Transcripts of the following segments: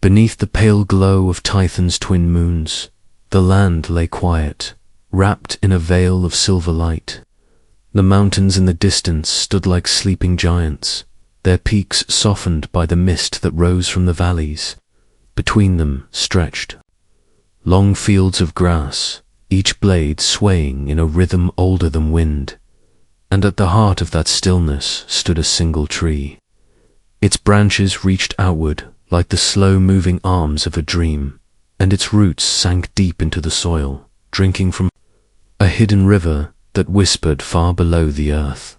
Beneath the pale glow of Tithon's twin moons, the land lay quiet, wrapped in a veil of silver light. The mountains in the distance stood like sleeping giants, their peaks softened by the mist that rose from the valleys. Between them stretched long fields of grass, each blade swaying in a rhythm older than wind. And at the heart of that stillness stood a single tree. Its branches reached outward like the slow-moving arms of a dream, and its roots sank deep into the soil, drinking from a hidden river that whispered far below the earth.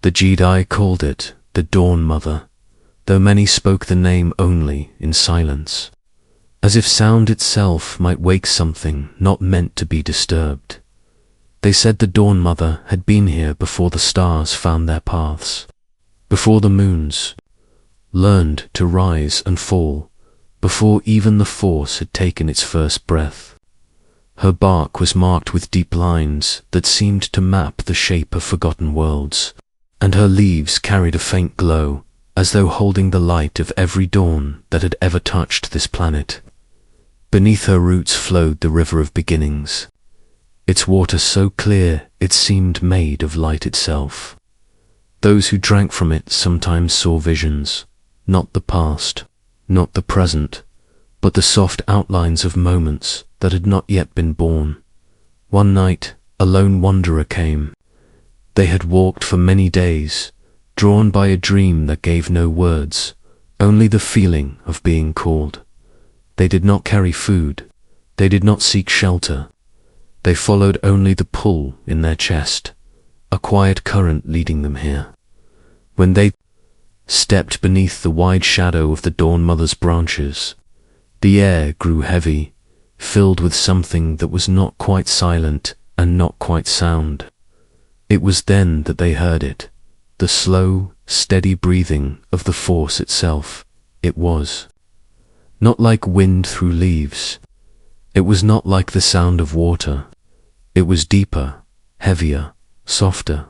The Jedi called it the Dawn Mother, though many spoke the name only in silence, as if sound itself might wake something not meant to be disturbed. They said the Dawn Mother had been here before the stars found their paths, before the moons learned to rise and fall, before even the Force had taken its first breath. Her bark was marked with deep lines that seemed to map the shape of forgotten worlds, and her leaves carried a faint glow, as though holding the light of every dawn that had ever touched this planet. Beneath her roots flowed the River of Beginnings, its water so clear it seemed made of light itself. Those who drank from it sometimes saw visions, not the past, not the present, but the soft outlines of moments that had not yet been born. One night, a lone wanderer came. They had walked for many days, drawn by a dream that gave no words, only the feeling of being called. They did not carry food, they did not seek shelter. They followed only the pull in their chest, a quiet current leading them here. When they stepped beneath the wide shadow of the Dawn Mother's branches, the air grew heavy, filled with something that was not quite silent and not quite sound. It was then that they heard it, the slow, steady breathing of the Force itself. It was not like wind through leaves. It was not like the sound of water. It was deeper, heavier, softer.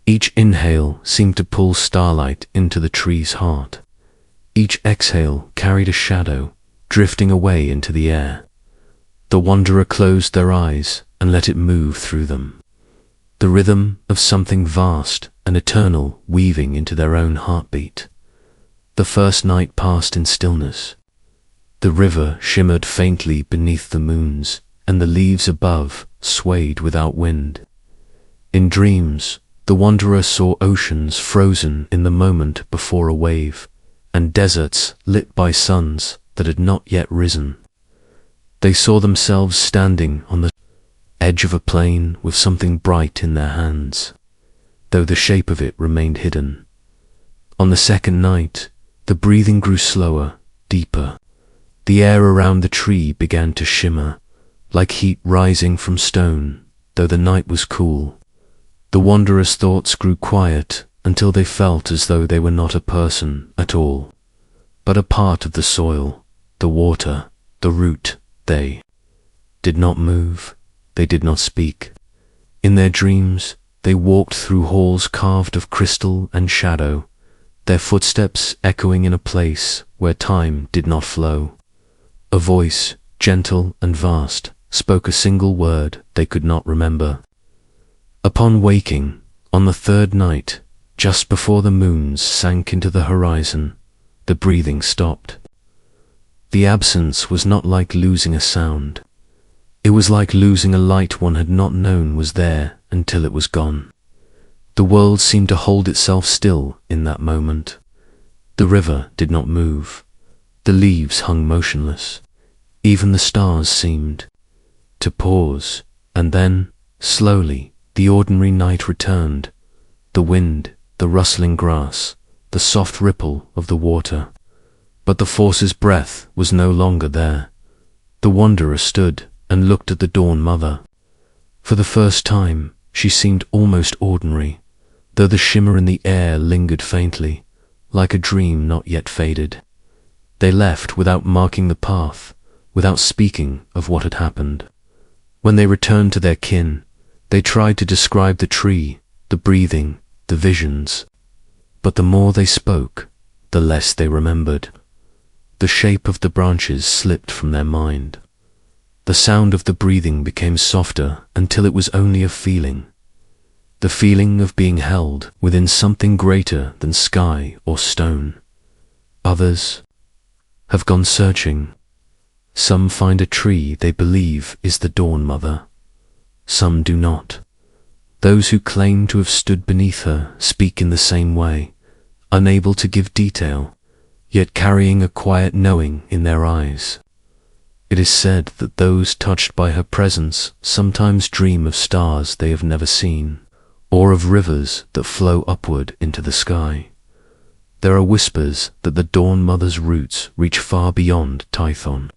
Each inhale seemed to pull starlight into the tree's heart. Each exhale carried a shadow, drifting away into the air. The wanderer closed their eyes and let it move through them, the rhythm of something vast and eternal weaving into their own heartbeat. The first night passed in stillness. The river shimmered faintly beneath the moons, and the leaves above swayed without wind. In dreams, the wanderer saw oceans frozen in the moment before a wave, and deserts lit by suns that had not yet risen. They saw themselves standing on the edge of a plain with something bright in their hands, though the shape of it remained hidden. On the second night, the breathing grew slower, deeper. The air around the tree began to shimmer, like heat rising from stone, though the night was cool. The wanderer's thoughts grew quiet until they felt as though they were not a person at all, but a part of the soil, the water, the root. They did not move, they did not speak. In their dreams, they walked through halls carved of crystal and shadow, their footsteps echoing in a place where time did not flow. A voice, gentle and vast, spoke a single word they could not remember. Upon waking, on the third night, just before the moons sank into the horizon, the breathing stopped. The absence was not like losing a sound. It was like losing a light one had not known was there until it was gone. The world seemed to hold itself still in that moment. The river did not move. The leaves hung motionless. Even the stars seemed to pause, and then, slowly, the ordinary night returned. The wind, the rustling grass, the soft ripple of the water. But the Force's breath was no longer there. The wanderer stood and looked at the Dawn Mother. For the first time, she seemed almost ordinary, though the shimmer in the air lingered faintly, like a dream not yet faded. They left without marking the path, without speaking of what had happened. When they returned to their kin, they tried to describe the tree, the breathing, the visions. But the more they spoke, the less they remembered. The shape of the branches slipped from their mind. The sound of the breathing became softer until it was only a feeling. The feeling of being held within something greater than sky or stone. Others have gone searching. Some find a tree they believe is the Dawn Mother. Some do not. Those who claim to have stood beneath her speak in the same way, unable to give detail, yet carrying a quiet knowing in their eyes. It is said that those touched by her presence sometimes dream of stars they have never seen, or of rivers that flow upward into the sky. There are whispers that the Dawn Mother's roots reach far beyond Tython,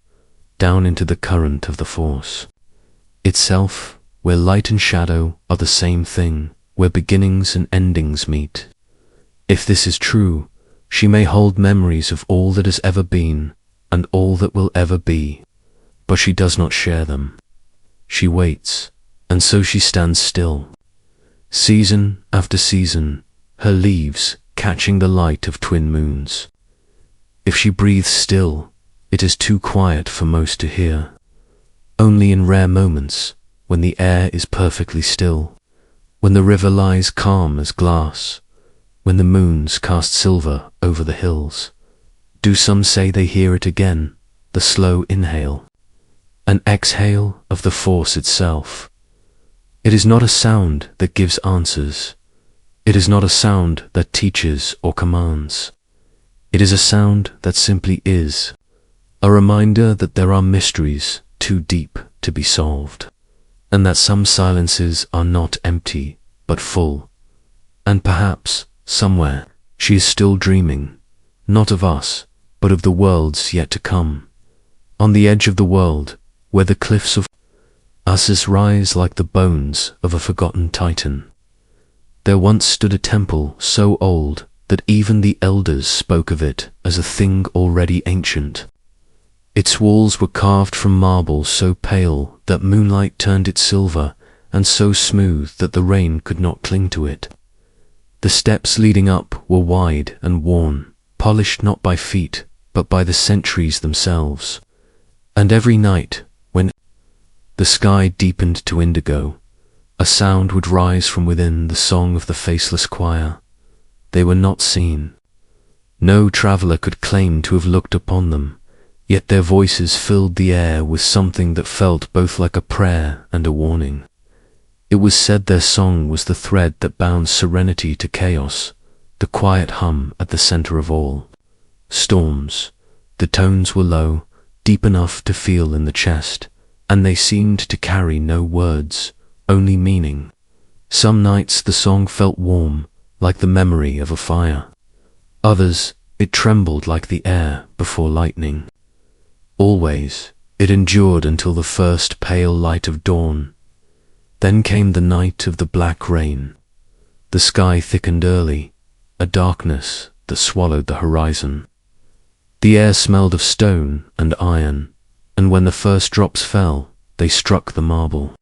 down into the current of the Force itself, where light and shadow are the same thing, where beginnings and endings meet. If this is true, she may hold memories of all that has ever been and all that will ever be, but she does not share them. She waits, and so she stands still. Season after season, her leaves catching the light of twin moons. If she breathes still, it is too quiet for most to hear. Only in rare moments, when the air is perfectly still, when the river lies calm as glass, when the moons cast silver over the hills, do some say they hear it again, the slow inhale, an exhale of the Force itself. It is not a sound that gives answers. It is not a sound that teaches or commands. It is a sound that simply is, a reminder that there are mysteries too deep to be solved, and that some silences are not empty, but full. And perhaps, somewhere, she is still dreaming, not of us, but of the worlds yet to come. On the edge of the world, where the cliffs of Asus rise like the bones of a forgotten Titan, there once stood a temple so old that even the elders spoke of it as a thing already ancient. Its walls were carved from marble so pale that moonlight turned it silver, and so smooth that the rain could not cling to it. The steps leading up were wide and worn, polished not by feet, but by the centuries themselves. And every night, when the sky deepened to indigo, a sound would rise from within, the song of the faceless choir. They were not seen. No traveller could claim to have looked upon them, yet their voices filled the air with something that felt both like a prayer and a warning. It was said their song was the thread that bound serenity to chaos, the quiet hum at the center of all storms. The tones were low, deep enough to feel in the chest, and they seemed to carry no words, only meaning. Some nights the song felt warm, like the memory of a fire. Others, it trembled like the air before lightning. Always, it endured until the first pale light of dawn. Then came the night of the black rain. The sky thickened early, a darkness that swallowed the horizon. The air smelled of stone and iron, and when the first drops fell, they struck the marble,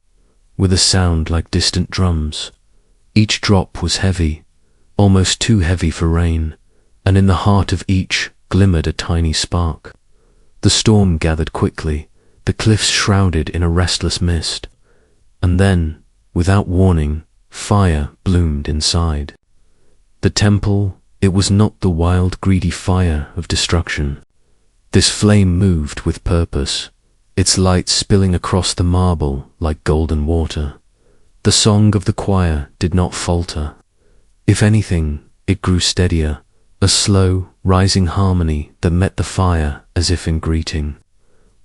with a sound like distant drums. Each drop was heavy, almost too heavy for rain, and in the heart of each glimmered a tiny spark. The storm gathered quickly, the cliffs shrouded in a restless mist, and then, without warning, fire bloomed inside. The temple, it was not the wild, greedy fire of destruction. This flame moved with purpose, its light spilling across the marble like golden water. The song of the choir did not falter. If anything, it grew steadier, a slow, rising harmony that met the fire as if in greeting.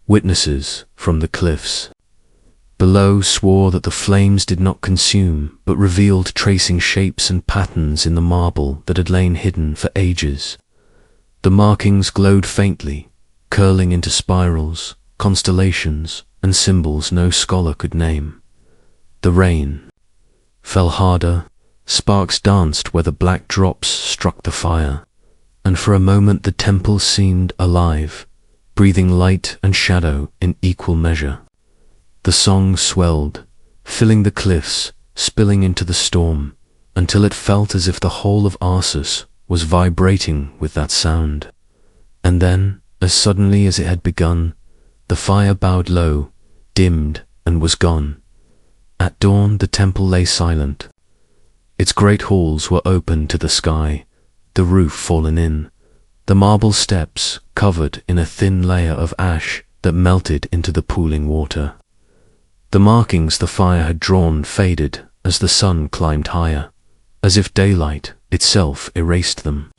Witnesses from the cliffs below swore that the flames did not consume, but revealed tracing shapes and patterns in the marble that had lain hidden for ages. The markings glowed faintly, curling into spirals, constellations, and symbols no scholar could name. The rain fell harder, sparks danced where the black drops struck the fire, and for a moment the temple seemed alive, breathing light and shadow in equal measure. The song swelled, filling the cliffs, spilling into the storm, until it felt as if the whole of Asus was vibrating with that sound. And then, as suddenly as it had begun, the fire bowed low, dimmed, and was gone. At dawn the temple lay silent. Its great halls were open to the sky, the roof fallen in, the marble steps covered in a thin layer of ash that melted into the pooling water. The markings the fire had drawn faded as the sun climbed higher, as if daylight itself erased them.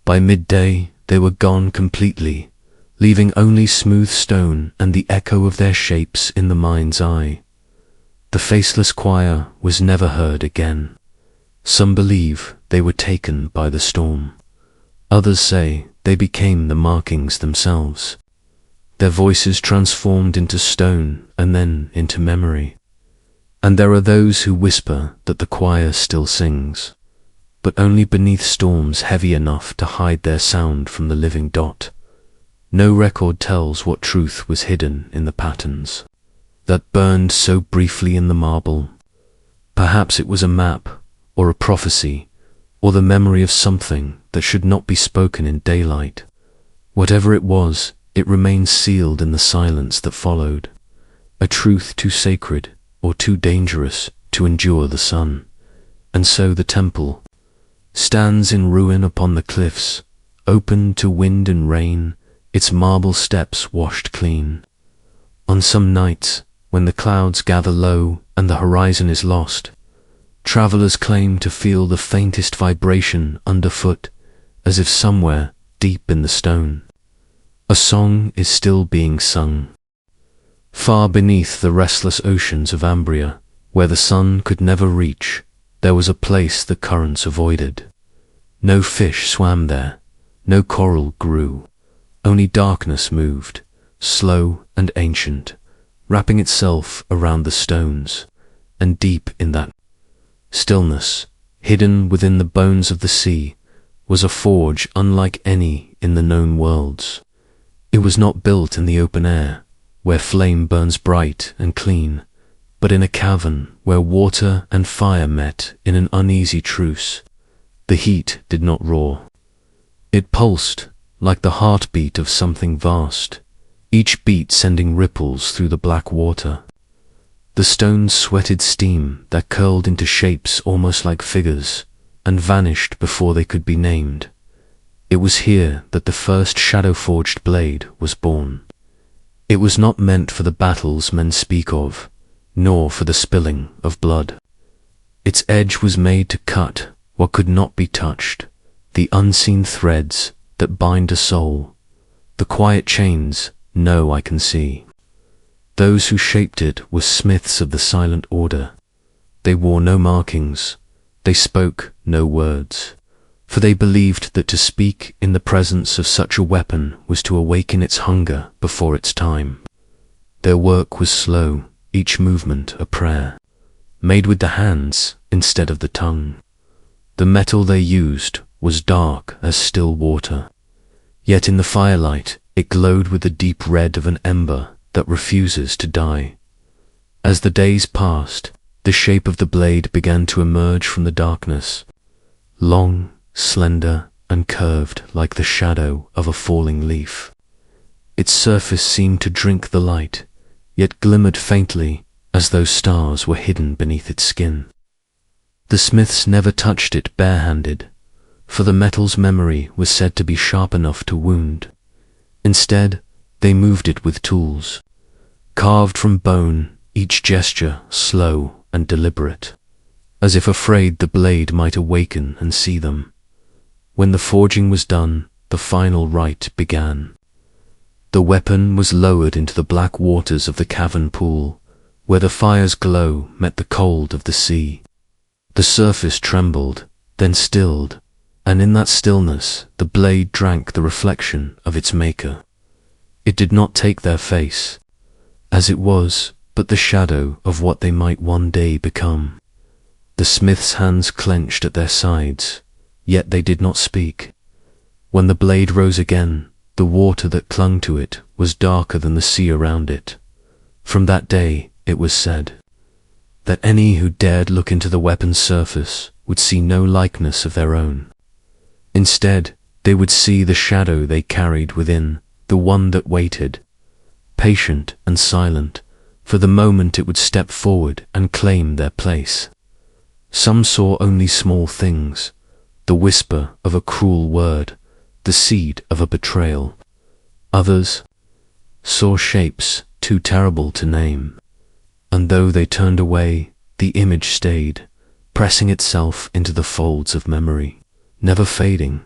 By midday they were gone completely, leaving only smooth stone and the echo of their shapes in the mind's eye. The faceless choir was never heard again. Some believe they were taken by the storm. Others say they became the markings themselves. Their voices transformed into stone and then into memory. And there are those who whisper that the choir still sings, but only beneath storms heavy enough to hide their sound from the living dot. No record tells what truth was hidden in the patterns that burned so briefly in the marble. Perhaps it was a map, or a prophecy, or the memory of something that should not be spoken in daylight. Whatever it was, it remained sealed in the silence that followed, a truth too sacred or too dangerous to endure the sun. And so the temple stands in ruin upon the cliffs, open to wind and rain, its marble steps washed clean. On some nights, when the clouds gather low and the horizon is lost, travelers claim to feel the faintest vibration underfoot, as if somewhere deep in the stone a song is still being sung. Far beneath the restless oceans of Ambria, where the sun could never reach, there was a place the currents avoided. No fish swam there, no coral grew, only darkness moved, slow and ancient, wrapping itself around the stones, and deep in that stillness, hidden within the bones of the sea, was a forge unlike any in the known worlds. It was not built in the open air, where flame burns bright and clean, but in a cavern where water and fire met in an uneasy truce. The heat did not roar. It pulsed like the heartbeat of something vast, each beat sending ripples through the black water. The stones sweated steam that curled into shapes almost like figures, and vanished before they could be named. It was here that the first shadow-forged blade was born. It was not meant for the battles men speak of, nor for the spilling of blood. Its edge was made to cut what could not be touched, the unseen threads that bind a soul, the quiet chains no eye can see. Those who shaped it were smiths of the silent order. They wore no markings, they spoke no words, for they believed that to speak in the presence of such a weapon was to awaken its hunger before its time. Their work was slow, each movement a prayer, made with the hands instead of the tongue. The metal they used was dark as still water, yet in the firelight it glowed with the deep red of an ember that refuses to die. As the days passed, the shape of the blade began to emerge from the darkness, long, slender, and curved like the shadow of a falling leaf. Its surface seemed to drink the light, yet glimmered faintly as though stars were hidden beneath its skin. The smiths never touched it barehanded, for the metal's memory was said to be sharp enough to wound. Instead, they moved it with tools, carved from bone, each gesture slow and deliberate, as if afraid the blade might awaken and see them. When the forging was done, the final rite began. The weapon was lowered into the black waters of the cavern pool, where the fire's glow met the cold of the sea. The surface trembled, then stilled, and in that stillness the blade drank the reflection of its maker. It did not take their face, as it was but the shadow of what they might one day become. The smith's hands clenched at their sides, yet they did not speak. When the blade rose again, the water that clung to it was darker than the sea around it. From that day, it was said, that any who dared look into the weapon's surface would see no likeness of their own. Instead, they would see the shadow they carried within, the one that waited, patient and silent, for the moment it would step forward and claim their place. Some saw only small things, the whisper of a cruel word, the seed of a betrayal. Others saw shapes too terrible to name, and though they turned away, the image stayed, pressing itself into the folds of memory, never fading.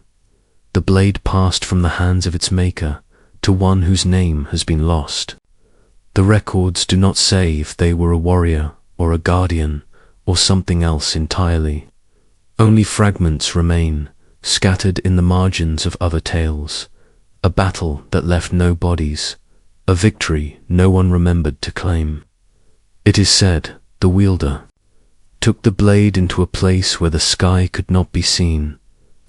The blade passed from the hands of its maker to one whose name has been lost. The records do not say if they were a warrior or a guardian or something else entirely. Only fragments remain, scattered in the margins of other tales, a battle that left no bodies, a victory no one remembered to claim. It is said the wielder took the blade into a place where the sky could not be seen,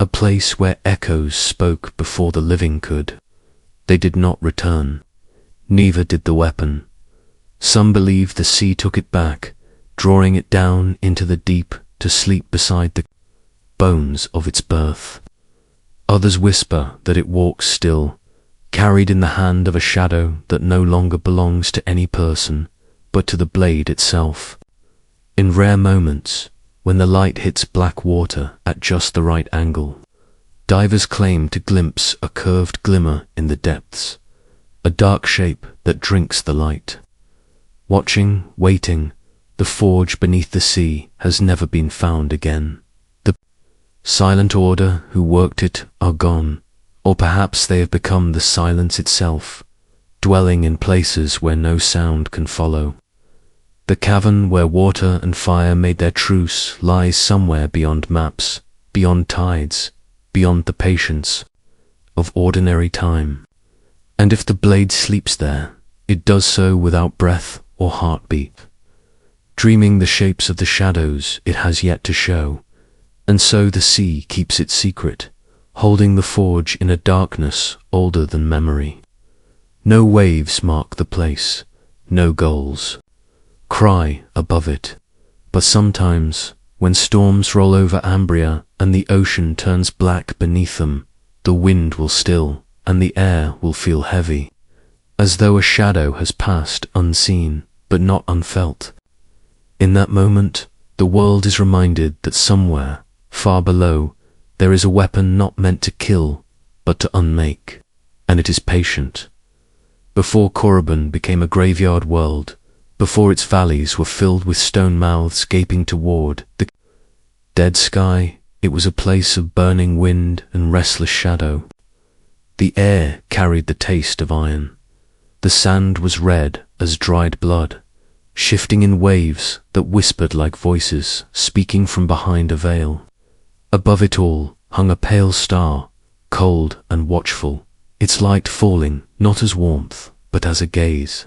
a place where echoes spoke before the living could. They did not return, neither did the weapon. Some believe the sea took it back, drawing it down into the deep to sleep beside the bones of its birth. Others whisper that it walks still, carried in the hand of a shadow that no longer belongs to any person, but to the blade itself. In rare moments, when the light hits black water at just the right angle, divers claim to glimpse a curved glimmer in the depths, a dark shape that drinks the light. Watching, waiting, the forge beneath the sea has never been found again. The silent order who worked it are gone, or perhaps they have become the silence itself, dwelling in places where no sound can follow. The cavern where water and fire made their truce lies somewhere beyond maps, beyond tides, beyond the patience of ordinary time. And if the blade sleeps there, it does so without breath or heartbeat, dreaming the shapes of the shadows it has yet to show. And so the sea keeps its secret, holding the forge in a darkness older than memory. No waves mark the place, no gulls cry above it, but sometimes, when storms roll over Ambria and the ocean turns black beneath them, the wind will still and the air will feel heavy, as though a shadow has passed unseen but not unfelt. In that moment, the world is reminded that somewhere, far below, there is a weapon not meant to kill, but to unmake, and it is patient. Before Korriban became a graveyard world, before its valleys were filled with stone mouths gaping toward the dead sky, it was a place of burning wind and restless shadow. The air carried the taste of iron. The sand was red as dried blood, shifting in waves that whispered like voices speaking from behind a veil. Above it all hung a pale star, cold and watchful, its light falling not as warmth, but as a gaze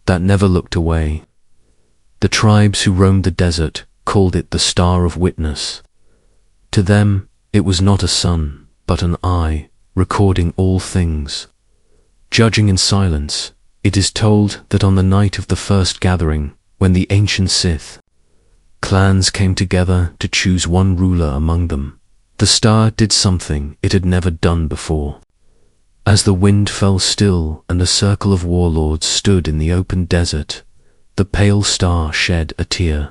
that never looked away. The tribes who roamed the desert called it the Star of Witness. To them, it was not a sun, but an eye, recording all things. Judging in silence, it is told that on the night of the first gathering, when the ancient Sith clans came together to choose one ruler among them, the star did something it had never done before. As the wind fell still and a circle of warlords stood in the open desert, the pale star shed a tear.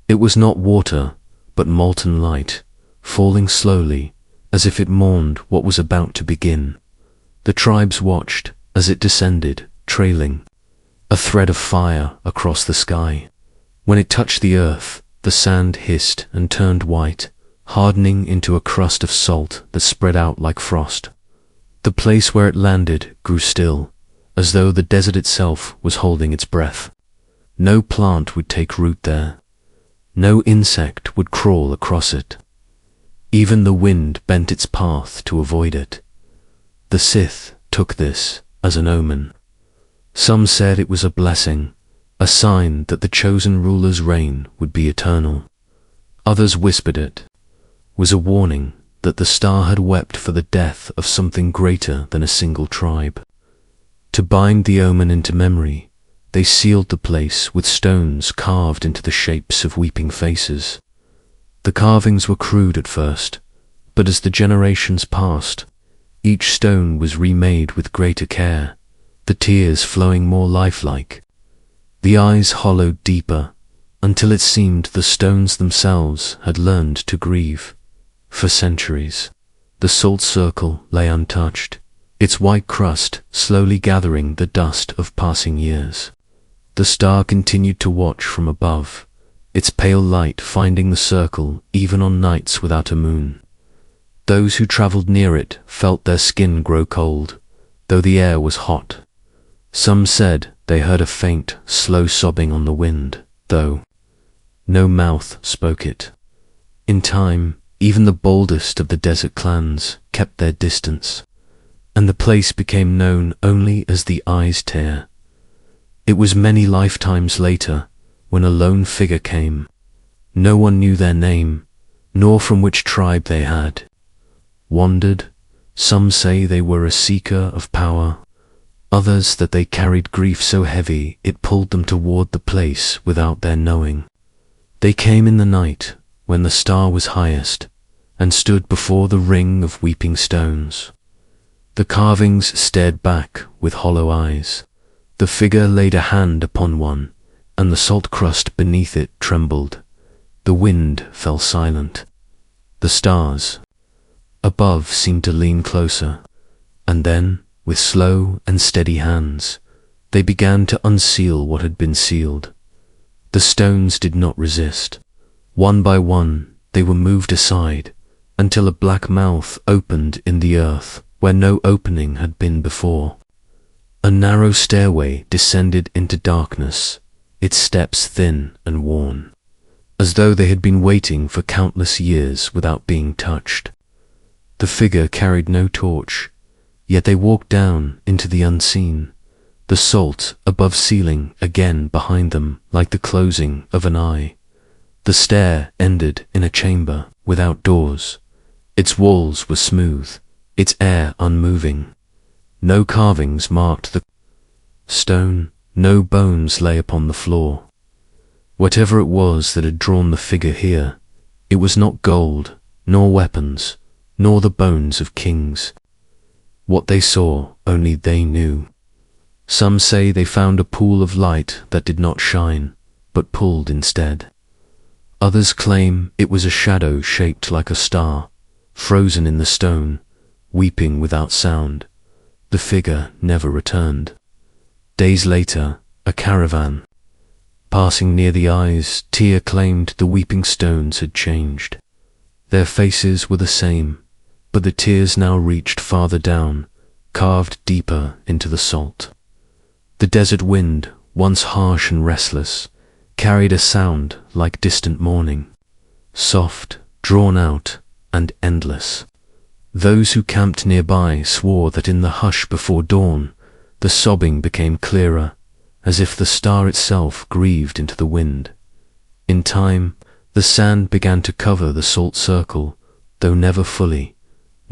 It was not water, but molten light, falling slowly, as if it mourned what was about to begin. The tribes watched as it descended, trailing a thread of fire across the sky. When it touched the earth, the sand hissed and turned white, hardening into a crust of salt that spread out like frost. The place where it landed grew still, as though the desert itself was holding its breath. No plant would take root there. No insect would crawl across it. Even the wind bent its path to avoid it. The Sith took this as an omen. Some said it was a blessing, a sign that the chosen ruler's reign would be eternal. Others whispered it was a warning that the star had wept for the death of something greater than a single tribe. To bind the omen into memory, they sealed the place with stones carved into the shapes of weeping faces. The carvings were crude at first, but as the generations passed, Each stone was remade with greater care, the tears flowing more lifelike. The eyes hollowed deeper, until it seemed the stones themselves had learned to grieve. For centuries, the salt circle lay untouched, its white crust slowly gathering the dust of passing years. The star continued to watch from above, its pale light finding the circle even on nights without a moon. Those who travelled near it felt their skin grow cold, though the air was hot. Some said they heard a faint, slow sobbing on the wind, though no mouth spoke it. In time, even the boldest of the desert clans kept their distance, and the place became known only as the Eyes Tear. It was many lifetimes later when a lone figure came. No one knew their name, nor from which tribe they had wandered. Some say they were a seeker of power, others that they carried grief so heavy it pulled them toward the place without their knowing. They came in the night when the star was highest, and stood before the ring of weeping stones. The carvings stared back with hollow eyes. The figure laid a hand upon one, and the salt crust beneath it trembled. The wind fell silent. The stars above seemed to lean closer, and then, with slow and steady hands, they began to unseal what had been sealed. The stones did not resist. One by one, they were moved aside, until a black mouth opened in the earth where no opening had been before. A narrow stairway descended into darkness, its steps thin and worn, as though they had been waiting for countless years without being touched. The figure carried no torch, yet they walked down into the unseen, the salt above ceiling again behind them like the closing of an eye. The stair ended in a chamber without doors. Its walls were smooth, its air unmoving. No carvings marked the stone, no bones lay upon the floor. Whatever it was that had drawn the figure here, it was not gold, nor weapons, nor the bones of kings. What they saw, only they knew. Some say they found a pool of light that did not shine, but pulled instead. Others claim it was a shadow shaped like a star, frozen in the stone, weeping without sound. The figure never returned. Days later, a caravan, passing near the Eyes Tear, claimed the weeping stones had changed. Their faces were the same, but the tears now reached farther down, carved deeper into the salt. The desert wind, once harsh and restless, carried a sound like distant mourning, soft, drawn out, and endless. Those who camped nearby swore that in the hush before dawn, the sobbing became clearer, as if the star itself grieved into the wind. In time, the sand began to cover the salt circle, though never fully.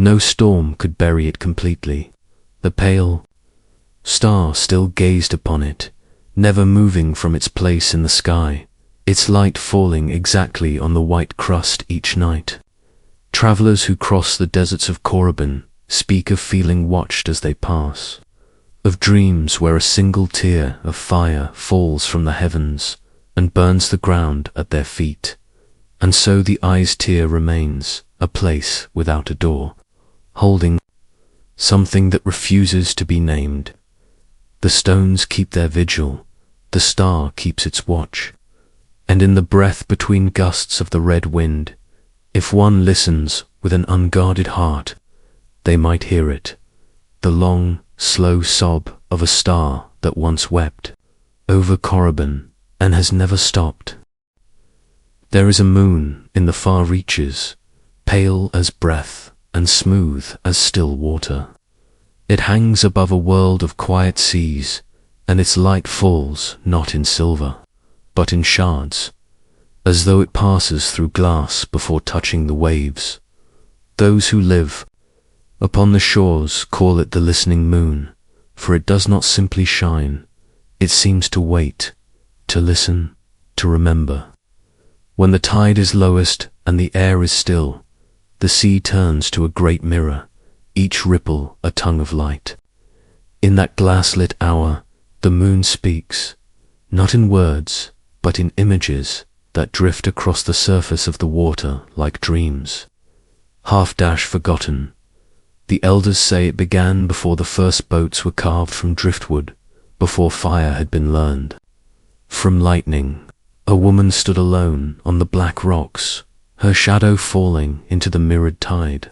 No storm could bury it completely. The pale star still gazed upon it, never moving from its place in the sky, its light falling exactly on the white crust each night. Travelers who cross the deserts of Korriban speak of feeling watched as they pass, of dreams where a single tear of fire falls from the heavens and burns the ground at their feet. And so the Eyes Tear remains, a place without a door, holding something that refuses to be named. The stones keep their vigil, the star keeps its watch, and in the breath between gusts of the red wind, if one listens with an unguarded heart, they might hear it, the long, slow sob of a star that once wept over Korriban and has never stopped. There is a moon in the far reaches, pale as breath and smooth as still water. It hangs above a world of quiet seas, and its light falls not in silver, but in shards, as though it passes through glass before touching the waves. Those who live upon the shores call it the listening moon, for it does not simply shine, it seems to wait, to listen, to remember. When the tide is lowest and the air is still, the sea turns to a great mirror, each ripple a tongue of light. In that glass-lit hour, the moon speaks, not in words, but in images that drift across the surface of the water like dreams. Half-dash forgotten. The elders say it began before the first boats were carved from driftwood, before fire had been learned. From lightning, a woman stood alone on the black rocks, her shadow falling into the mirrored tide.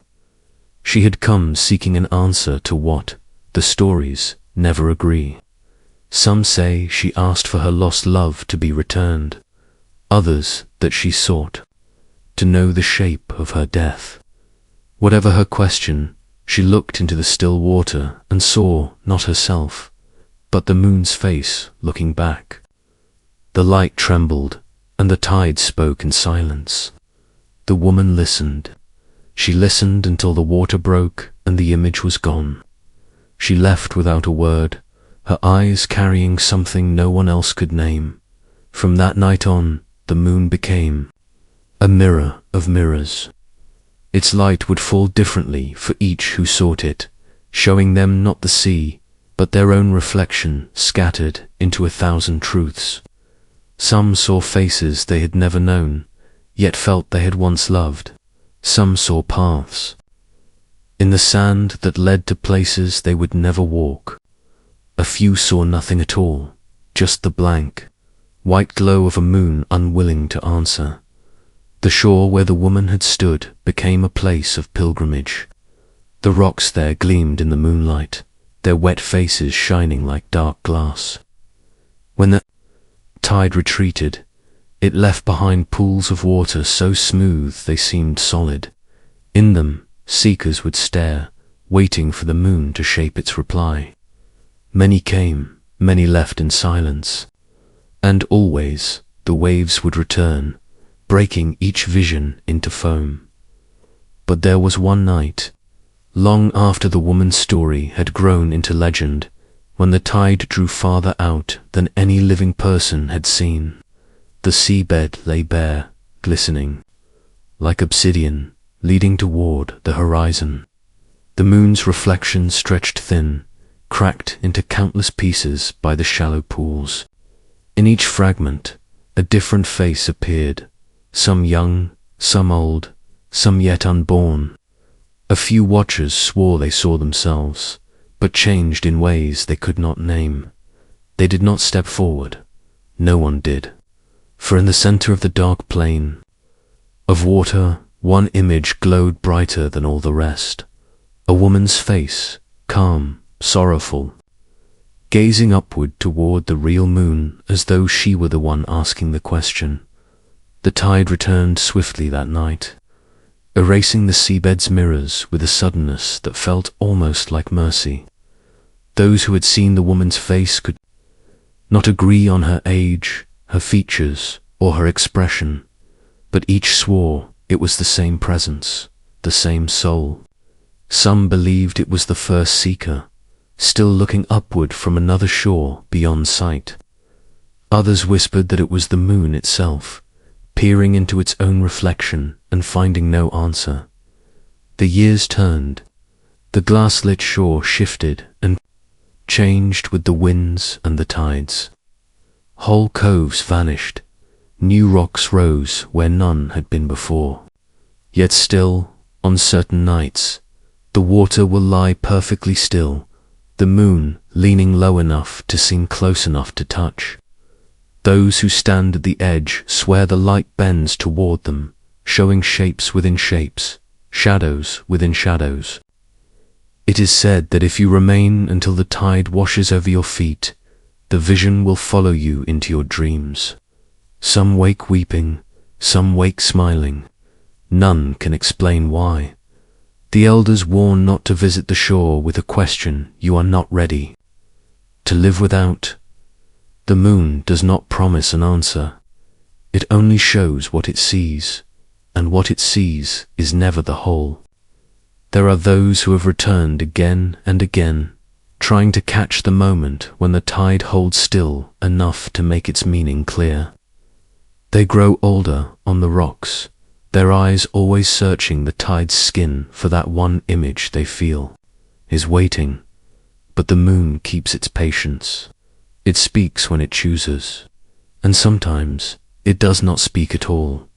She had come seeking an answer to what the stories never agree. Some say she asked for her lost love to be returned, others that she sought to know the shape of her death. Whatever her question, she looked into the still water and saw not herself, but the moon's face looking back. The light trembled, and the tide spoke in silence. The woman listened. She listened until the water broke and the image was gone. She left without a word, her eyes carrying something no one else could name. From that night on, the moon became a mirror of mirrors. Its light would fall differently for each who sought it, showing them not the sea, but their own reflection scattered into 1,000 truths. Some saw faces they had never known, yet felt they had once loved. Some saw paths in the sand that led to places they would never walk. A few saw nothing at all, just the blank, white glow of a moon unwilling to answer. The shore where the woman had stood became a place of pilgrimage. The rocks there gleamed in the moonlight, their wet faces shining like dark glass. When the tide retreated, it left behind pools of water so smooth they seemed solid. In them, seekers would stare, waiting for the moon to shape its reply. Many came, many left in silence, and always the waves would return, breaking each vision into foam. But there was one night, long after the woman's story had grown into legend, when the tide drew farther out than any living person had seen. The seabed lay bare, glistening, like obsidian, leading toward the horizon. The moon's reflection stretched thin, cracked into countless pieces by the shallow pools. In each fragment, a different face appeared, some young, some old, some yet unborn. A few watchers swore they saw themselves, but changed in ways they could not name. They did not step forward. No one did. For in the center of the dark plain of water, one image glowed brighter than all the rest. A woman's face, calm, sorrowful, gazing upward toward the real moon as though she were the one asking the question. The tide returned swiftly that night, erasing the seabed's mirrors with a suddenness that felt almost like mercy. Those who had seen the woman's face could not agree on her age, her features, or her expression, but each swore it was the same presence, the same soul. Some believed it was the first seeker, still looking upward from another shore beyond sight. Others whispered that it was the moon itself, peering into its own reflection and finding no answer. The years turned. The glass-lit shore shifted and changed with the winds and the tides. Whole coves vanished. New rocks rose where none had been before. Yet still, on certain nights, the water will lie perfectly still, the moon leaning low enough to seem close enough to touch. Those who stand at the edge swear the light bends toward them, showing shapes within shapes, shadows within shadows. It is said that if you remain until the tide washes over your feet, the vision will follow you into your dreams. Some wake weeping, some wake smiling. None can explain why. The elders warn not to visit the shore with a question you are not ready to live without. The moon does not promise an answer. It only shows what it sees, and what it sees is never the whole. There are those who have returned again and again, trying to catch the moment when the tide holds still enough to make its meaning clear. They grow older on the rocks, their eyes always searching the tide's skin for that one image they feel. is waiting, but the moon keeps its patience. It speaks when it chooses, and sometimes it does not speak at all.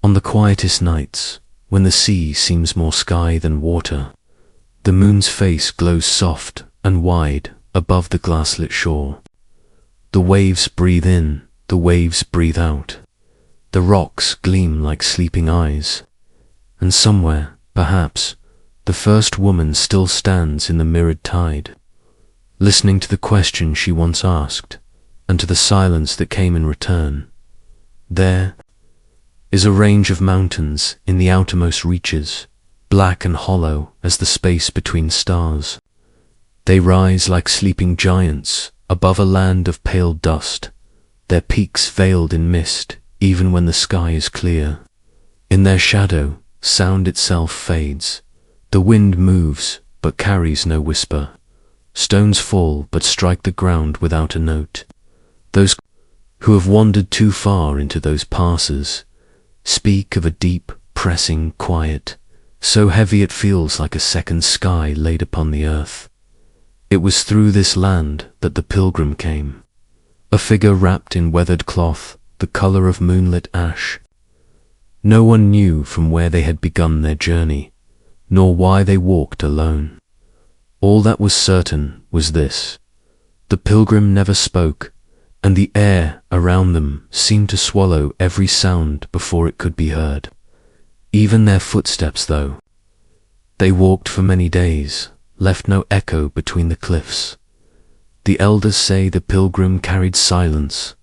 On the quietest nights, when the sea seems more sky than water, the moon's face glows soft and wide above the glass-lit shore. The waves breathe in, the waves breathe out. The rocks gleam like sleeping eyes, and somewhere, perhaps, the first woman still stands in the mirrored tide, listening to the question she once asked, and to the silence that came in return. There is a range of mountains in the outermost reaches, black and hollow as the space between stars. They rise like sleeping giants above a land of pale dust, their peaks veiled in mist even when the sky is clear. In their shadow, sound itself fades. The wind moves but carries no whisper. Stones fall but strike the ground without a note. Those who have wandered too far into those passes speak of a deep, pressing quiet, so heavy it feels like a second sky laid upon the earth. It was through this land that the pilgrim came, a figure wrapped in weathered cloth, the color of moonlit ash. No one knew from where they had begun their journey, nor why they walked alone. All that was certain was this: the pilgrim never spoke, and the air around them seemed to swallow every sound before it could be heard. Even their footsteps, though they walked for many days, left no echo between the cliffs. The elders say the pilgrim carried silence,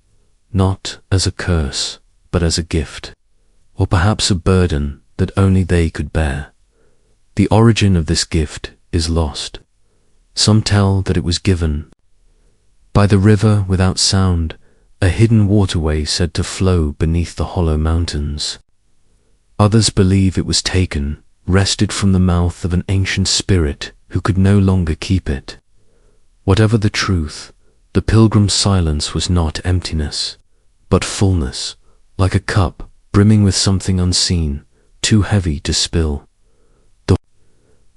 not as a curse, but as a gift, or perhaps a burden that only they could bear. The origin of this gift is lost. Some tell that it was given by the river without sound, a hidden waterway said to flow beneath the hollow mountains. Others believe it was taken, wrested from the mouth of an ancient spirit who could no longer keep it. Whatever the truth, the pilgrim's silence was not emptiness, but fullness, like a cup brimming with something unseen, too heavy to spill. The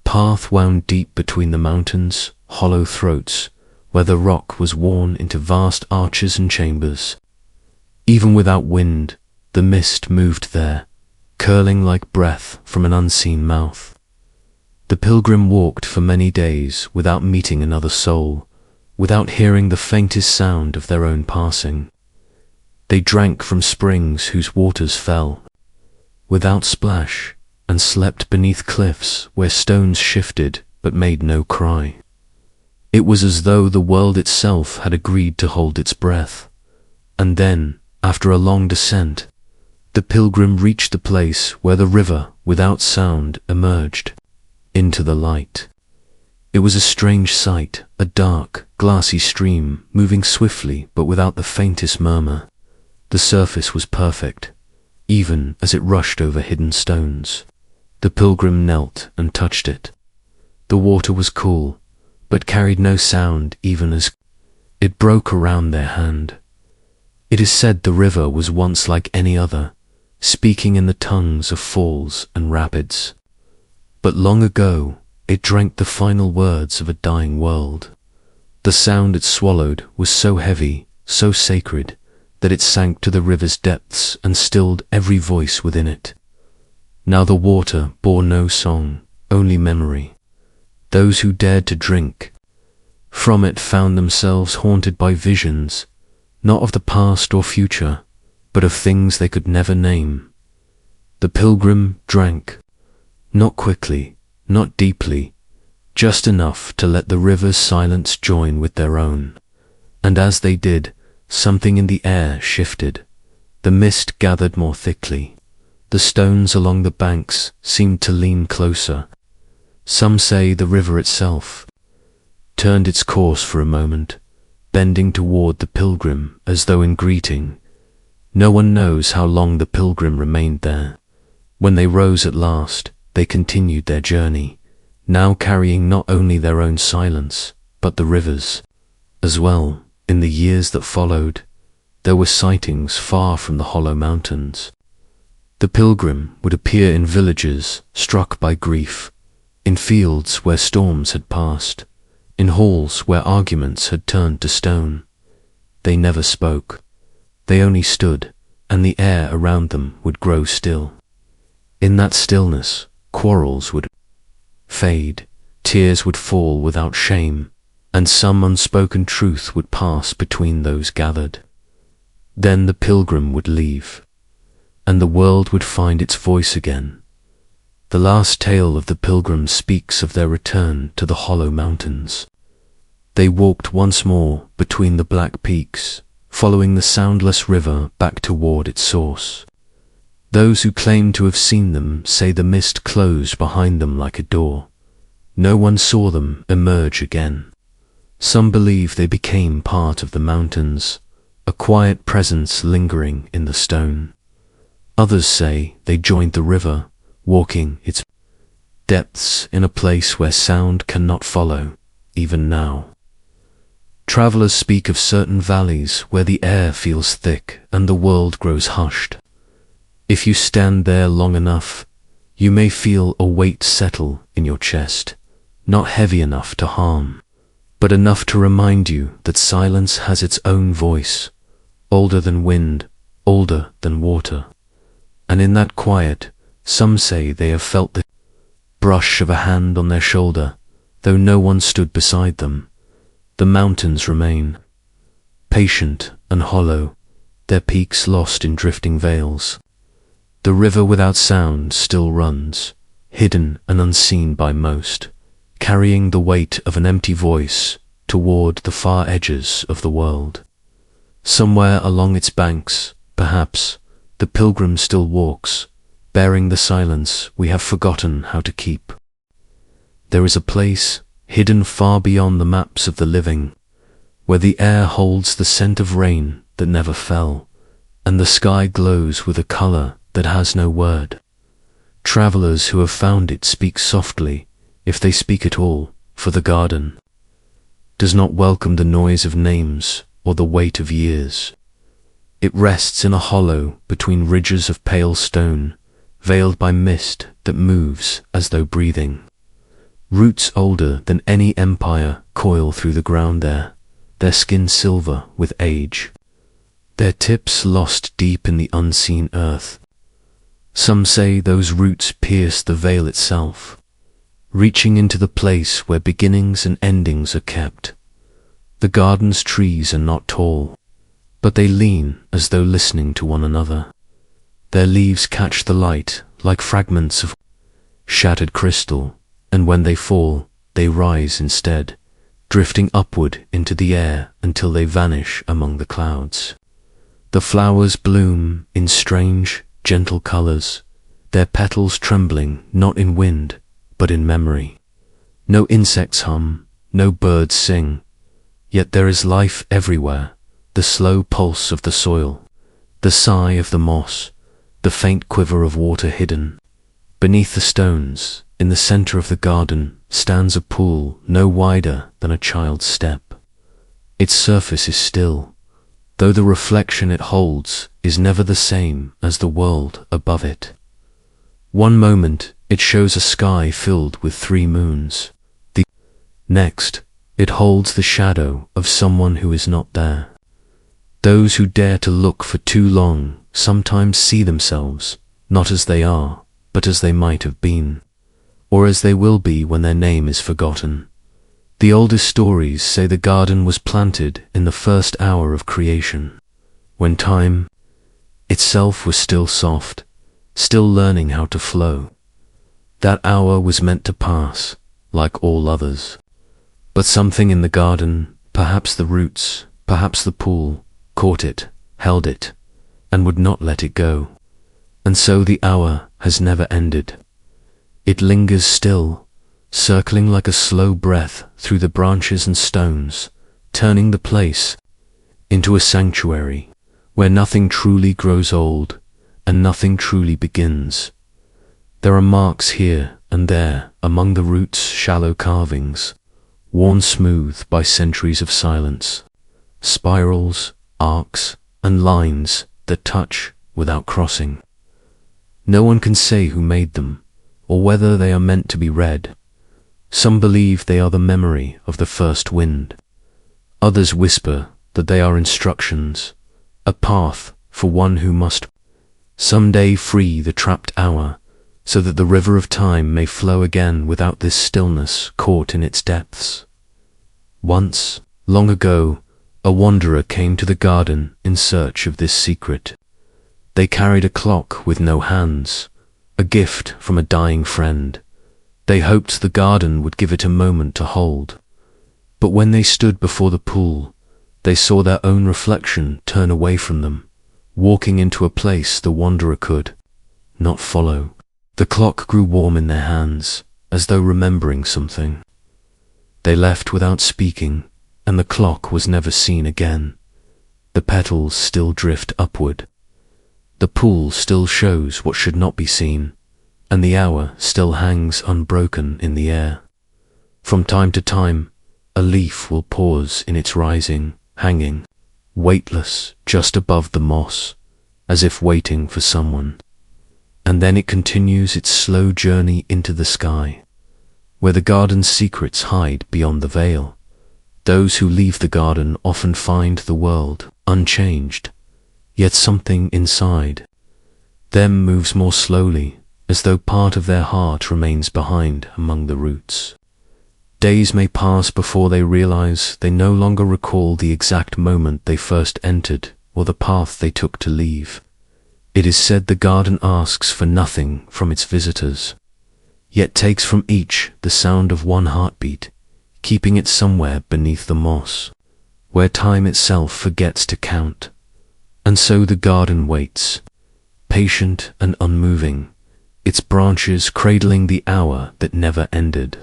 path wound deep between the mountains, hollow throats, where the rock was worn into vast arches and chambers. Even without wind, the mist moved there, curling like breath from an unseen mouth. The pilgrim walked for many days without meeting another soul, without hearing the faintest sound of their own passing. They drank from springs whose waters fell without splash, and slept beneath cliffs where stones shifted but made no cry. It was as though the world itself had agreed to hold its breath. And then, after a long descent, the pilgrim reached the place where the river, without sound, emerged into the light. It was a strange sight, a dark, glassy stream moving swiftly but without the faintest murmur. The surface was perfect, even as it rushed over hidden stones. The pilgrim knelt and touched it. The water was cool, but carried no sound even as it broke around their hand. It is said the river was once like any other, speaking in the tongues of falls and rapids. But long ago, it drank the final words of a dying world. The sound it swallowed was so heavy, so sacred, that it sank to the river's depths and stilled every voice within it. Now the water bore no song, only memory. Those who dared to drink from it found themselves haunted by visions, not of the past or future, but of things they could never name. The pilgrim drank, not quickly, not deeply, just enough to let the river's silence join with their own. And as they did, something in the air shifted. The mist gathered more thickly. The stones along the banks seemed to lean closer. Some say the river itself turned its course for a moment, bending toward the pilgrim as though in greeting. No one knows how long the pilgrim remained there. When they rose at last, they continued their journey, now carrying not only their own silence, but the river's as well. In the years that followed, there were sightings far from the hollow mountains. The pilgrim would appear in villages struck by grief, in fields where storms had passed, in halls where arguments had turned to stone. They never spoke. They only stood, and the air around them would grow still. In that stillness, quarrels would fade, tears would fall without shame, and some unspoken truth would pass between those gathered. Then the pilgrim would leave, and the world would find its voice again. The last tale of the pilgrims speaks of their return to the hollow mountains. They walked once more between the black peaks, following the soundless river back toward its source. Those who claim to have seen them say the mist closed behind them like a door. No one saw them emerge again. Some believe they became part of the mountains, a quiet presence lingering in the stone. Others say they joined the river, walking its depths in a place where sound cannot follow, even now. Travelers speak of certain valleys where the air feels thick and the world grows hushed. If you stand there long enough, you may feel a weight settle in your chest, not heavy enough to harm, but enough to remind you that silence has its own voice, older than wind, older than water. And in that quiet, some say they have felt the brush of a hand on their shoulder, though no one stood beside them. The mountains remain, patient and hollow, their peaks lost in drifting veils. The river without sound still runs, hidden and unseen by most, carrying the weight of an empty voice toward the far edges of the world. Somewhere along its banks, perhaps, the pilgrim still walks, bearing the silence we have forgotten how to keep. There is a place, hidden far beyond the maps of the living, where the air holds the scent of rain that never fell, and the sky glows with a color that has no word. Travelers who have found it speak softly, if they speak at all, for the garden does not welcome the noise of names or the weight of years. It rests in a hollow between ridges of pale stone, veiled by mist that moves as though breathing. Roots older than any empire coil through the ground there, their skin silver with age, their tips lost deep in the unseen earth. Some say those roots pierce the veil itself, reaching into the place where beginnings and endings are kept. The garden's trees are not tall, but they lean as though listening to one another. Their leaves catch the light like fragments of shattered crystal, and when they fall, they rise instead, drifting upward into the air until they vanish among the clouds. The flowers bloom in strange, gentle colors, their petals trembling not in wind, but in memory. No insects hum, no birds sing, yet there is life everywhere, the slow pulse of the soil, the sigh of the moss, the faint quiver of water hidden. Beneath the stones, in the center of the garden, stands a pool no wider than a child's step. Its surface is still, though the reflection it holds is never the same as the world above it. One moment it shows a sky filled with 3 moons. The next, it holds the shadow of someone who is not there. Those who dare to look for too long sometimes see themselves, not as they are, but as they might have been, or as they will be when their name is forgotten. The oldest stories say the garden was planted in the first hour of creation, when time itself was still soft, still learning how to flow. That hour was meant to pass, like all others. But something in the garden, perhaps the roots, perhaps the pool, caught it, held it, and would not let it go. And so the hour has never ended. It lingers still, circling like a slow breath through the branches and stones, turning the place into a sanctuary where nothing truly grows old and nothing truly begins. There are marks here and there among the roots' shallow carvings, worn smooth by centuries of silence, spirals, arcs, and lines that touch without crossing. No one can say who made them, or whether they are meant to be read, Some believe they are the memory of the first wind. Others whisper that they are instructions, a path for one who must someday free the trapped hour, so that the river of time may flow again without this stillness caught in its depths. Once, long ago, a wanderer came to the garden in search of this secret. They carried a clock with no hands, a gift from a dying friend. They hoped the garden would give it a moment to hold. But when they stood before the pool, they saw their own reflection turn away from them, walking into a place the wanderer could not follow. The clock grew warm in their hands, as though remembering something. They left without speaking, and the clock was never seen again. The petals still drift upward. The pool still shows what should not be seen, and the hour still hangs unbroken in the air. From time to time, a leaf will pause in its rising, hanging, weightless just above the moss, as if waiting for someone. And then it continues its slow journey into the sky, where the garden's secrets hide beyond the veil. Those who leave the garden often find the world unchanged, yet something inside them moves more slowly, as though part of their heart remains behind among the roots. Days may pass before they realize they no longer recall the exact moment they first entered or the path they took to leave. It is said the garden asks for nothing from its visitors, yet takes from each the sound of one heartbeat, keeping it somewhere beneath the moss, where time itself forgets to count. And so the garden waits, patient and unmoving, its branches cradling the hour that never ended.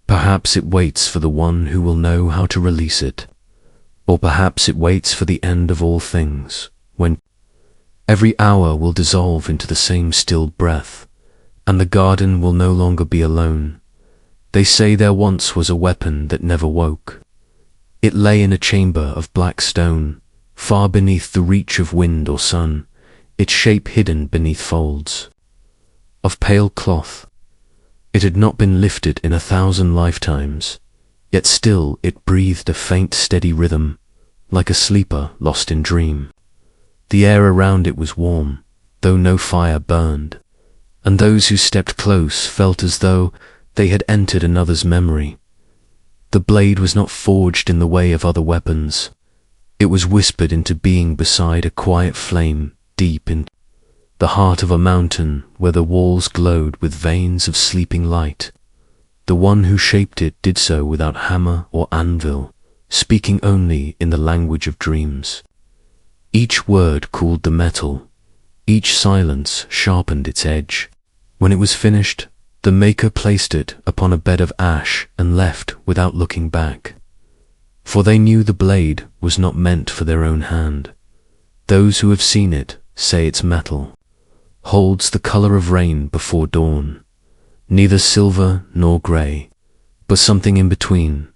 Perhaps it waits for the one who will know how to release it, or perhaps it waits for the end of all things, when every hour will dissolve into the same still breath, and the garden will no longer be alone. They say there once was a weapon that never woke. It lay in a chamber of black stone, far beneath the reach of wind or sun, its shape hidden beneath folds of pale cloth. It had not been lifted in 1,000 lifetimes, yet still it breathed a faint steady rhythm, like a sleeper lost in dream. The air around it was warm, though no fire burned, and those who stepped close felt as though they had entered another's memory. The blade was not forged in the way of other weapons. It was whispered into being beside a quiet flame deep in the heart of a mountain where the walls glowed with veins of sleeping light. The one who shaped it did so without hammer or anvil, speaking only in the language of dreams. Each word cooled the metal, each silence sharpened its edge. When it was finished, the maker placed it upon a bed of ash and left without looking back. For they knew the blade was not meant for their own hand. Those who have seen it say its metal holds the color of rain before dawn, neither silver nor grey, but something in between,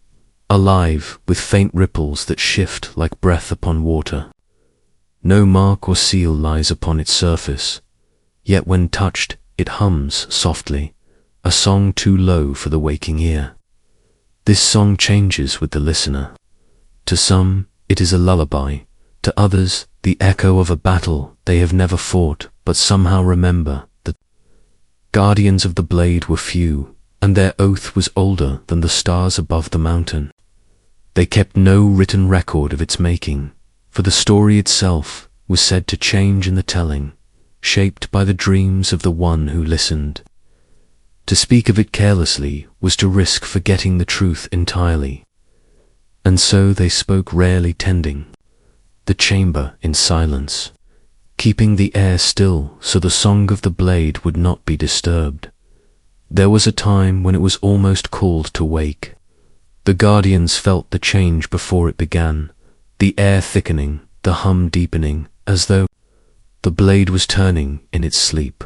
alive with faint ripples that shift like breath upon water. No mark or seal lies upon its surface, yet when touched it hums softly, a song too low for the waking ear. This song changes with the listener. To some it is a lullaby, to others the echo of a battle they have never fought but somehow remember. The guardians of the blade were few, and their oath was older than the stars above the mountain. They kept no written record of its making, for the story itself was said to change in the telling, shaped by the dreams of the one who listened. To speak of it carelessly was to risk forgetting the truth entirely, and so they spoke rarely, tending the chamber in silence, keeping the air still so the song of the blade would not be disturbed. There was a time when it was almost called to wake. The guardians felt the change before it began, the air thickening, the hum deepening, as though the blade was turning in its sleep.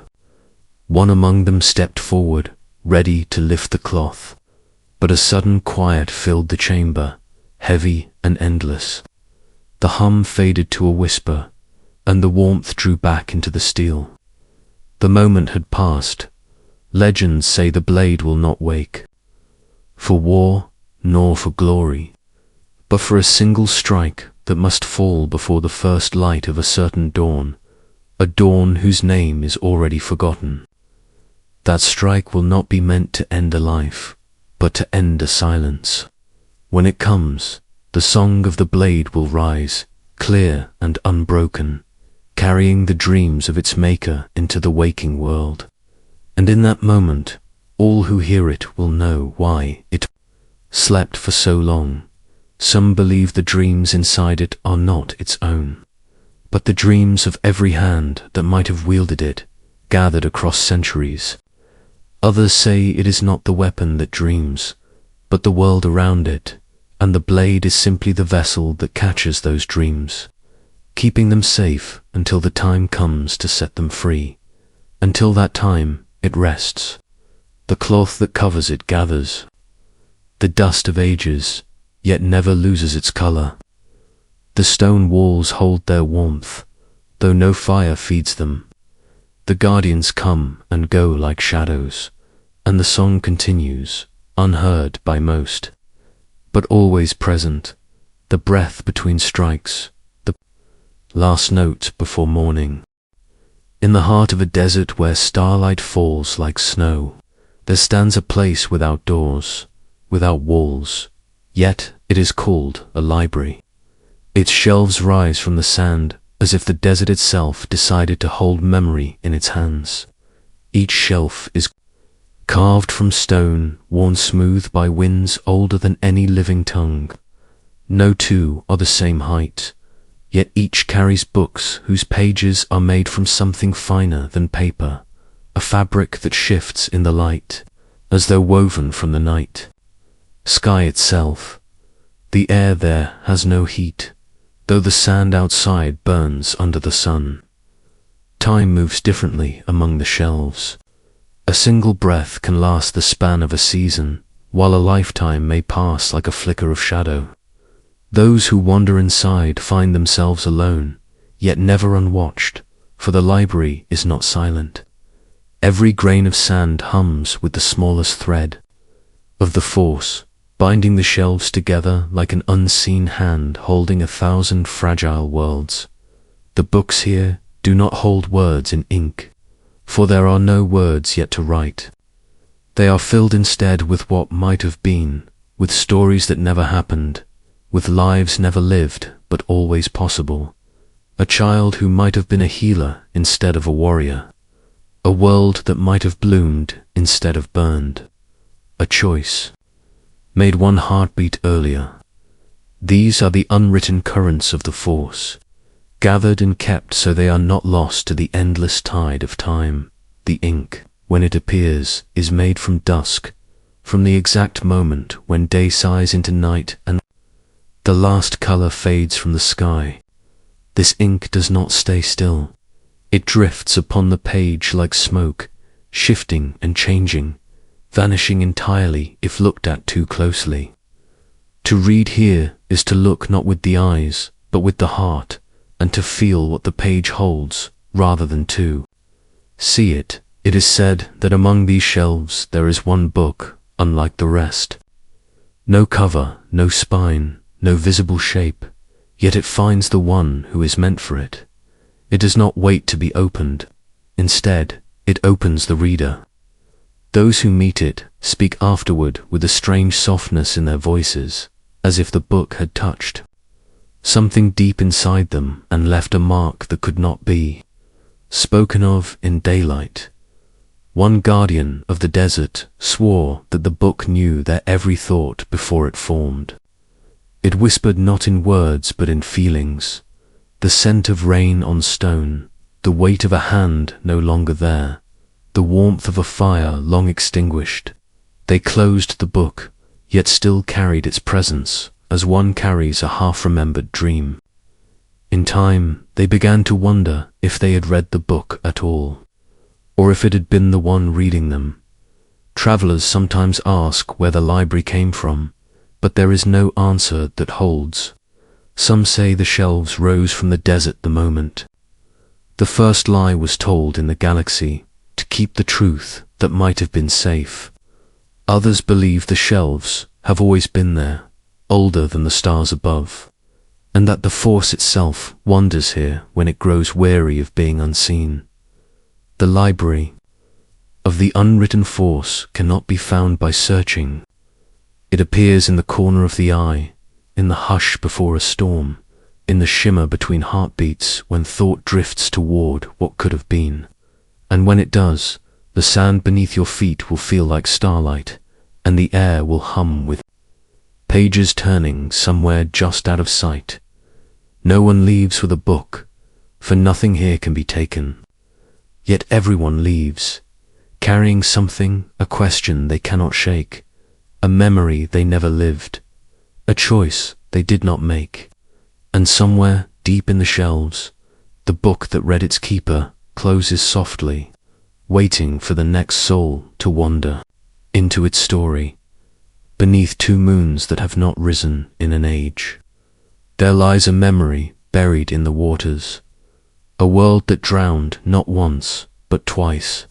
One among them stepped forward, ready to lift the cloth, but a sudden quiet filled the chamber, heavy and endless. The hum faded to a whisper, and the warmth drew back into the steel. The moment had passed. Legends say the blade will not wake. for war, nor for glory, but for a single strike that must fall before the first light of a certain dawn, a dawn whose name is already forgotten. That strike will not be meant to end a life, but to end a silence. When it comes, the song of the blade will rise, clear and unbroken, carrying the dreams of its maker into the waking world. And in that moment, all who hear it will know why it slept for so long. Some believe the dreams inside it are not its own, but the dreams of every hand that might have wielded it, gathered across centuries. Others say it is not the weapon that dreams, but the world around it, and the blade is simply the vessel that catches those dreams, keeping them safe until the time comes to set them free. Until that time, it rests. The cloth that covers it gathers the dust of ages, yet never loses its color. The stone walls hold their warmth, though no fire feeds them. The guardians come and go like shadows, and the song continues, unheard by most, but always present, the breath between strikes, the last note before morning. In the heart of a desert where starlight falls like snow, there stands a place without doors, without walls, yet it is called a library. Its shelves rise from the sand as if the desert itself decided to hold memory in its hands. Each shelf is carved from stone, worn smooth by winds older than any living tongue. No two are the same height, yet each carries books whose pages are made from something finer than paper, a fabric that shifts in the light, as though woven from the night. Sky itself. The air there has no heat, though the sand outside burns under the sun. Time moves differently among the shelves. A single breath can last the span of a season, while a lifetime may pass like a flicker of shadow. Those who wander inside find themselves alone, yet never unwatched, for the library is not silent. Every grain of sand hums with the smallest thread of the force, binding the shelves together like an unseen hand holding 1,000 fragile worlds. The books here do not hold words in ink, for there are no words yet to write. They are filled instead with what might have been, with stories that never happened, with lives never lived but always possible. A child who might have been a healer instead of a warrior. A world that might have bloomed instead of burned. A choice made one heartbeat earlier. These are the unwritten currents of the Force, gathered and kept so they are not lost to the endless tide of time. The ink, when it appears, is made from dusk, from the exact moment when day sighs into night and the last color fades from the sky. This ink does not stay still. It drifts upon the page like smoke, shifting and changing, vanishing entirely if looked at too closely. To read here is to look not with the eyes, but with the heart, and to feel what the page holds, rather than to see it. It is said that among these shelves there is one book, unlike the rest. No cover, no spine, no visible shape, yet it finds the one who is meant for it. It does not wait to be opened. Instead, it opens the reader. Those who meet it speak afterward with a strange softness in their voices, as if the book had touched something deep inside them and left a mark that could not be spoken of in daylight. One guardian of the desert swore that the book knew their every thought before it formed. It whispered not in words but in feelings, the scent of rain on stone, the weight of a hand no longer there, the warmth of a fire long extinguished. They closed the book, yet still carried its presence, as one carries a half-remembered dream. In time, they began to wonder if they had read the book at all, or if it had been the one reading them. Travelers sometimes ask where the library came from, but there is no answer that holds. Some say the shelves rose from the desert the moment the first lie was told in the galaxy, to keep the truth that might have been safe. Others believe the shelves have always been there, older than the stars above, and that the force itself wanders here when it grows weary of being unseen. The library of the unwritten force cannot be found by searching. It appears in the corner of the eye, in the hush before a storm, in the shimmer between heartbeats when thought drifts toward what could have been. And when it does, the sand beneath your feet will feel like starlight, and the air will hum with pages turning somewhere just out of sight. No one leaves with a book, for nothing here can be taken. Yet everyone leaves, carrying something, a question they cannot shake, a memory they never lived, a choice they did not make. And somewhere, deep in the shelves, the book that read its keeper closes softly, waiting for the next soul to wander into its story, beneath two moons that have not risen in an age. There lies a memory buried in the waters, a world that drowned not once, but twice.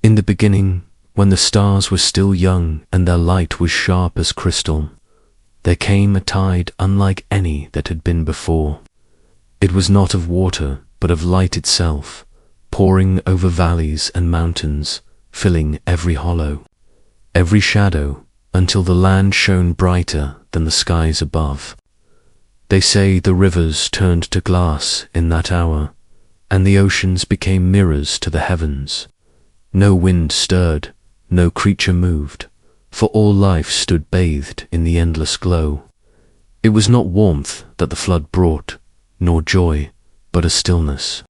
In the beginning, when the stars were still young and their light was sharp as crystal, there came a tide unlike any that had been before. It was not of water, but of light itself, pouring over valleys and mountains, filling every hollow, every shadow, until the land shone brighter than the skies above. They say the rivers turned to glass in that hour, and the oceans became mirrors to the heavens. No wind stirred, no creature moved, for all life stood bathed in the endless glow. It was not warmth that the flood brought, nor joy, but a stillness,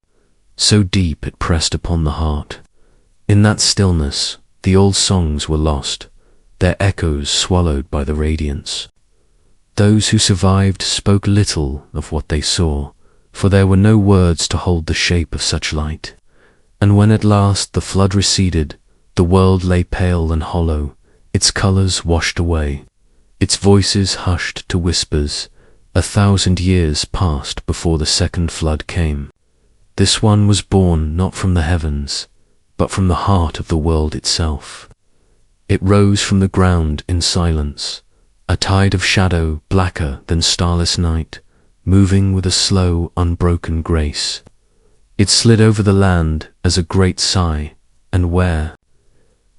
so deep it pressed upon the heart. In that stillness, the old songs were lost, their echoes swallowed by the radiance. Those who survived spoke little of what they saw, for there were no words to hold the shape of such light. And when at last the flood receded, the world lay pale and hollow, its colors washed away, its voices hushed to whispers. 1,000 years passed before the second flood came. This one was born not from the heavens, but from the heart of the world itself. It rose from the ground in silence, a tide of shadow blacker than starless night, moving with a slow, unbroken grace. It slid over the land as a great sigh, and where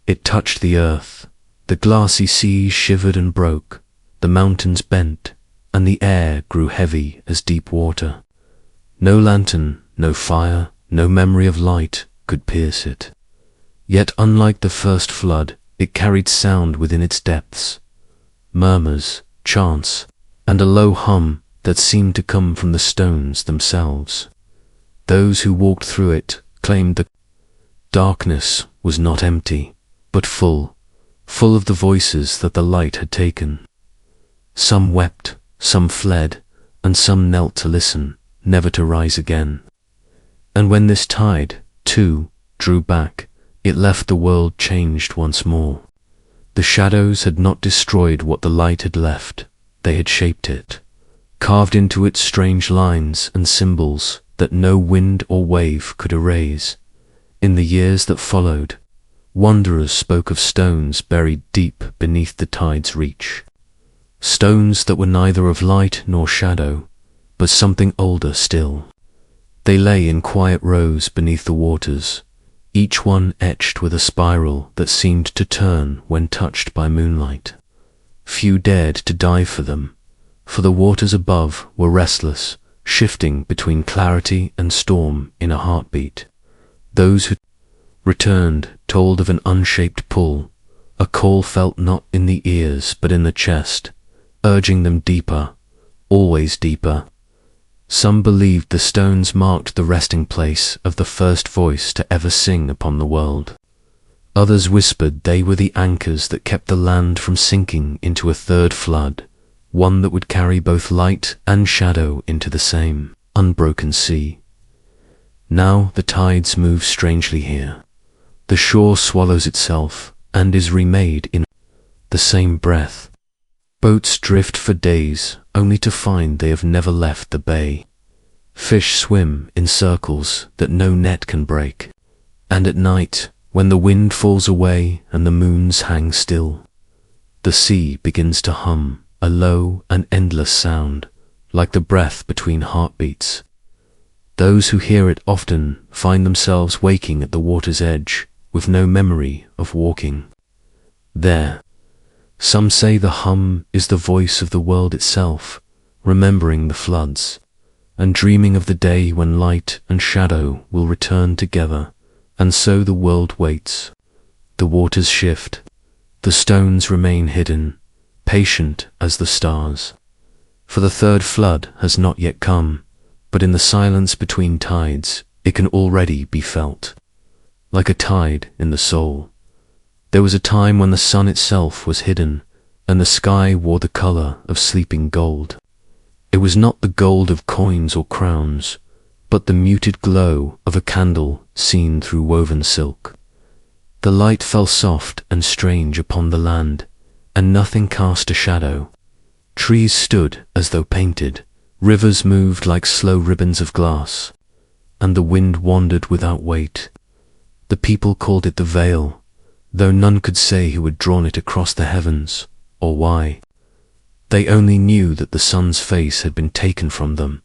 it touched the earth, the glassy sea shivered and broke, the mountains bent, and the air grew heavy as deep water. No lantern, no fire, no memory of light could pierce it. Yet unlike the first flood, it carried sound within its depths, murmurs, chants, and a low hum that seemed to come from the stones themselves. Those who walked through it claimed the darkness was not empty, but full of the voices that the light had taken. Some wept, some fled, and some knelt to listen, never to rise again. And when this tide, too, drew back, it left the world changed once more. The shadows had not destroyed what the light had left, they had shaped it, carved into it strange lines and symbols that no wind or wave could erase. In the years that followed, wanderers spoke of stones buried deep beneath the tide's reach. Stones that were neither of light nor shadow, but something older still. They lay in quiet rows beneath the waters, each one etched with a spiral that seemed to turn when touched by moonlight. Few dared to dive for them, for the waters above were restless, shifting between clarity and storm in a heartbeat. Those who returned told of an unshaped pull, a call felt not in the ears but in the chest, urging them deeper, always deeper. Some believed the stones marked the resting place of the first voice to ever sing upon the world. Others whispered they were the anchors that kept the land from sinking into a third flood, one that would carry both light and shadow into the same unbroken sea. Now the tides move strangely here. The shore swallows itself and is remade in the same breath. Boats drift for days, only to find they have never left the bay. Fish swim in circles that no net can break. And at night, when the wind falls away and the moons hang still, the sea begins to hum, a low and endless sound, like the breath between heartbeats. Those who hear it often find themselves waking at the water's edge, with no memory of walking there. Some say the hum is the voice of the world itself, remembering the floods, and dreaming of the day when light and shadow will return together. And so the world waits. The waters shift, the stones remain hidden, patient as the stars. For the third flood has not yet come, but in the silence between tides, it can already be felt. Like a tide in the soul. There was a time when the sun itself was hidden, and the sky wore the color of sleeping gold. It was not the gold of coins or crowns, but the muted glow of a candle seen through woven silk. The light fell soft and strange upon the land, and nothing cast a shadow. Trees stood as though painted, rivers moved like slow ribbons of glass, and the wind wandered without weight. The people called it the veil, though none could say who had drawn it across the heavens, or why. They only knew that the sun's face had been taken from them,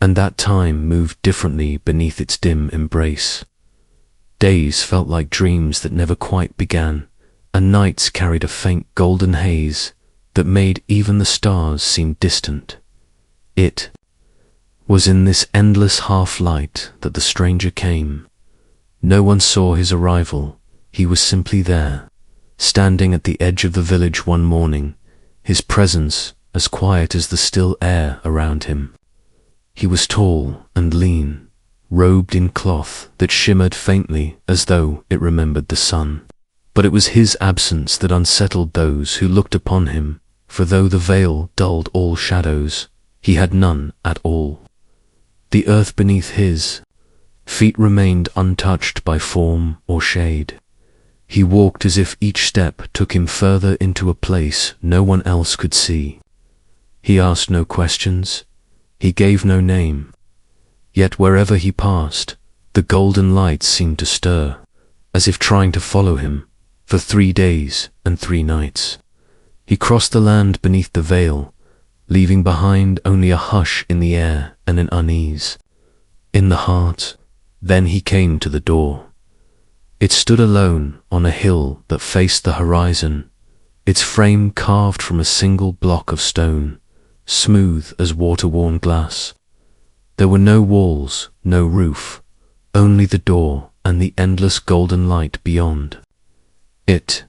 and that time moved differently beneath its dim embrace. Days felt like dreams that never quite began, and nights carried a faint golden haze that made even the stars seem distant. It was in this endless half-light that the stranger came. No one saw his arrival, he was simply there, standing at the edge of the village one morning, his presence as quiet as the still air around him. He was tall and lean, robed in cloth that shimmered faintly as though it remembered the sun. But it was his absence that unsettled those who looked upon him, for though the veil dulled all shadows, he had none at all. The earth beneath his feet remained untouched by form or shade. He walked as if each step took him further into a place no one else could see. He asked no questions, he gave no name. Yet wherever he passed, the golden light seemed to stir, as if trying to follow him, for 3 days and 3 nights. He crossed the land beneath the veil, leaving behind only a hush in the air and an unease in the heart. Then he came to the door. It stood alone on a hill that faced the horizon, its frame carved from a single block of stone, smooth as water-worn glass. There were no walls, no roof, only the door and the endless golden light beyond. Its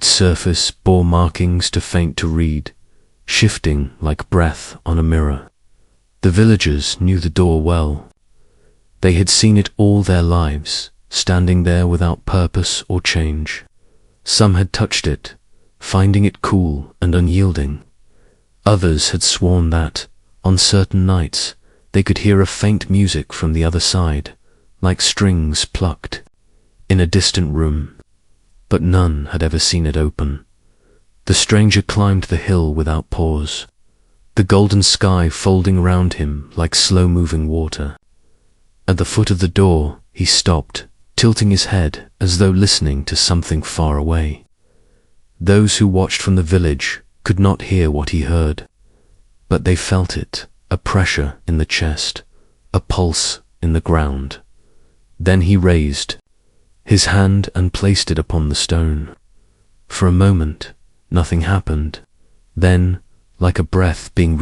surface bore markings too faint to read, shifting like breath on a mirror. The villagers knew the door well. They had seen it all their lives, standing there without purpose or change. Some had touched it, finding it cool and unyielding. Others had sworn that, on certain nights, they could hear a faint music from the other side, like strings plucked, in a distant room. But none had ever seen it open. The stranger climbed the hill without pause, the golden sky folding round him like slow-moving water. At the foot of the door, he stopped, tilting his head as though listening to something far away. Those who watched from the village could not hear what he heard, but they felt it, a pressure in the chest, a pulse in the ground. Then he raised his hand and placed it upon the stone. For a moment, nothing happened. Then, like a breath being